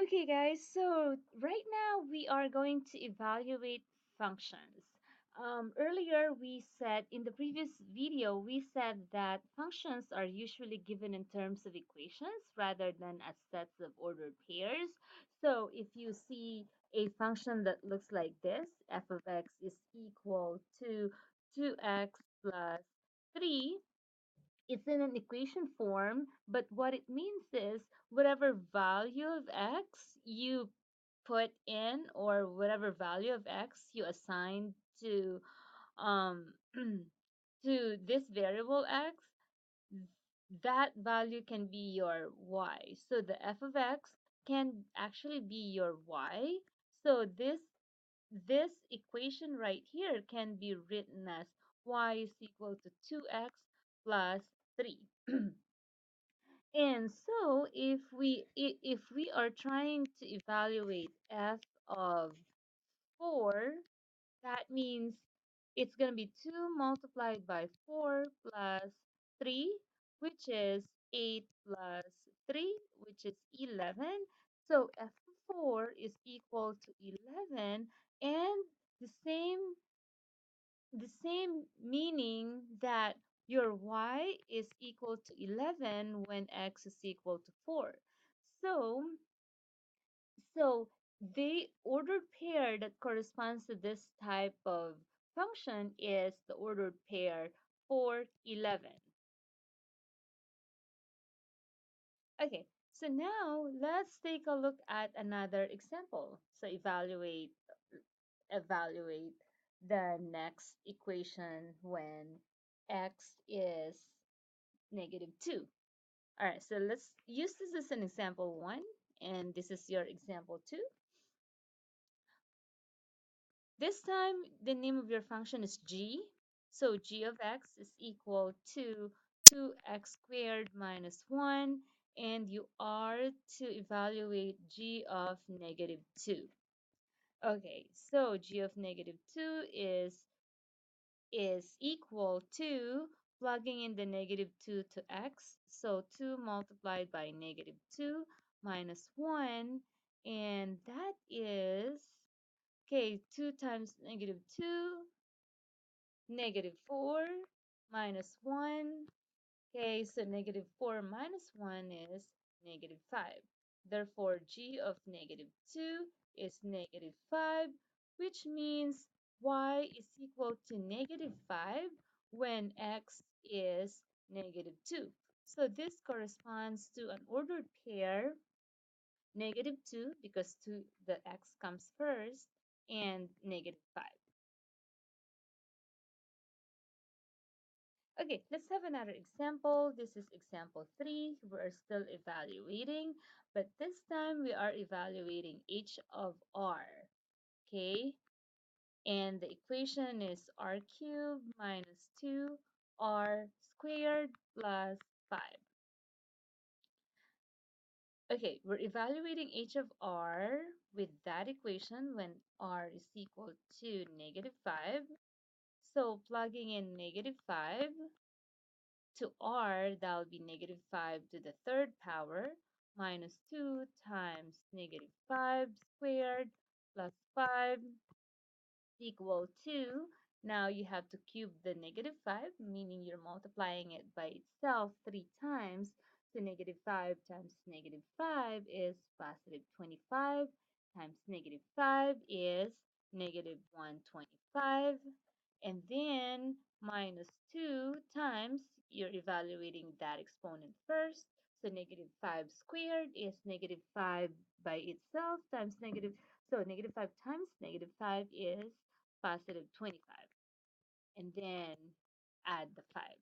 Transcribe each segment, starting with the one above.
Okay, guys, so right now we are going to evaluate functions. Earlier, we said in the previous video, we said that functions are usually given in terms of equations rather than as sets of ordered pairs. So if you see a function that looks like this, f of x is equal to 2x plus 3, it's in an equation form, but what it means is whatever value of x you put in or whatever value of x you assign to um to this variable x, that value can be your y. So the f of x can actually be your y. So this equation right here can be written as y is equal to 2x plus 3. And so if we are trying to evaluate f of 4, that means it's going to be 2 multiplied by 4 plus 3, which is 8 plus 3, which is 11. So f of 4 is equal to 11, and the same the same meaning that your y is equal to 11 when x is equal to 4. So, so the ordered pair that corresponds to this type of function is the ordered pair 4, 11. Okay, so now let's take a look at another example. So evaluate the next equation when x is -2. All right, so let's use this as an example 1, and this is your example 2. This time, the name of your function is g. So g of x is equal to 2x squared minus 1, and you are to evaluate g of -2. Okay, so g of -2 is equal to plugging in the -2 to x. So 2 multiplied by -2 minus 1. And that is, okay, 2 times -2, -4 minus 1. Okay, so -4 minus 1 is -5. Therefore, g of -2 is -5, which means y is equal to -5 when x is -2. So this corresponds to an ordered pair, -2 because the x comes first, and -5. Okay, let's have another example. This is example 3. We're still evaluating, but this time we are evaluating h of r. Okay, and the equation is r cubed minus 2r squared plus 5. Okay, we're evaluating h of r with that equation when r is equal to -5. So plugging in -5 to r, that will be -5 to the third power minus 2 times -5 squared plus 5 equal to, now you have to cube the -5, meaning you're multiplying it by itself 3 times. So -5 times -5 is positive 25 times -5 is -125. And then minus 2 times, you're evaluating that exponent first. So -5 squared is -5 by itself times negative. So -5 times -5 is positive 25. And then add the 5.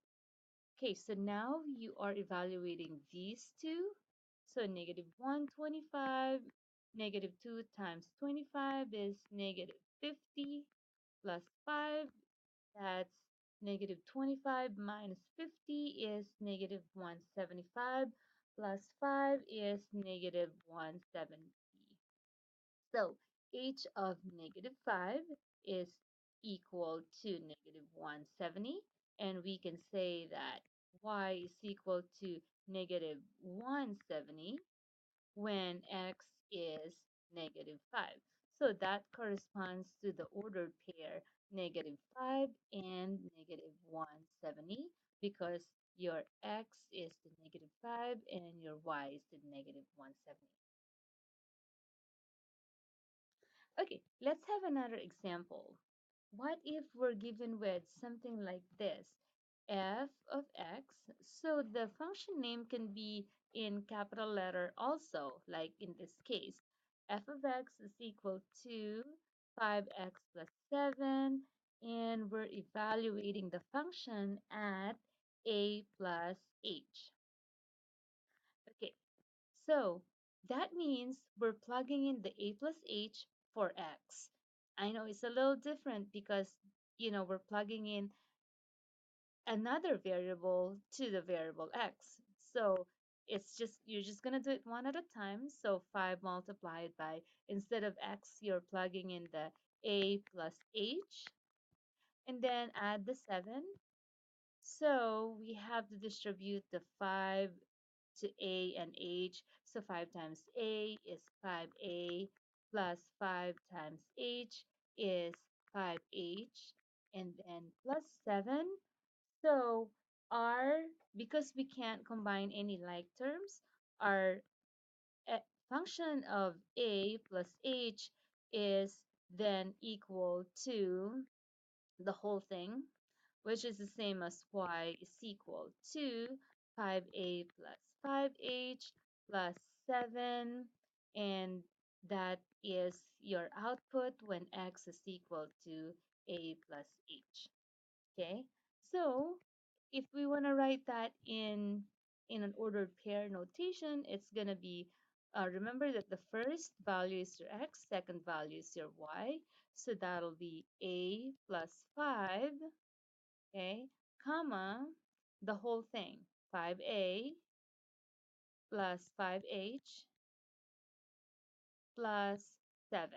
Okay, so now you are evaluating these two. So -125, -2 times 25 is -50 plus 5. That's -25 minus 50 is -175 plus 5 is -170. So h of -5 is equal to -170, and we can say that y is equal to -170. when x is negative 5. So that corresponds to the ordered pair negative 5 and negative 170 because your x is the negative 5 and your y is the negative 170. Okay, let's have another example. What if we're given with something like this? F of x. So the function name can be in capital letter also, like in this case. F of x is equal to 5x plus 7, and we're evaluating the function at a plus h. Okay, so that means we're plugging in the a plus h for x. I know it's a little different because, we're plugging in another variable to the variable x. So you're just going to do it one at a time. So 5 multiplied by, instead of x, you're plugging in the a plus h, and then add the 7. So we have to distribute the 5 to a and h. So 5 times a is 5a plus 5 times h is 5h, and then plus 7. So our, because we can't combine any like terms, our function of a plus h is then equal to the whole thing, which is the same as y is equal to 5a plus 5h plus 7, and that is your output when x is equal to a plus h. Okay, so if we want to write that in an ordered pair notation, it's going to be, remember that the first value is your x, second value is your y, so that'll be a plus 5, okay, comma, the whole thing, 5a plus 5h plus 7.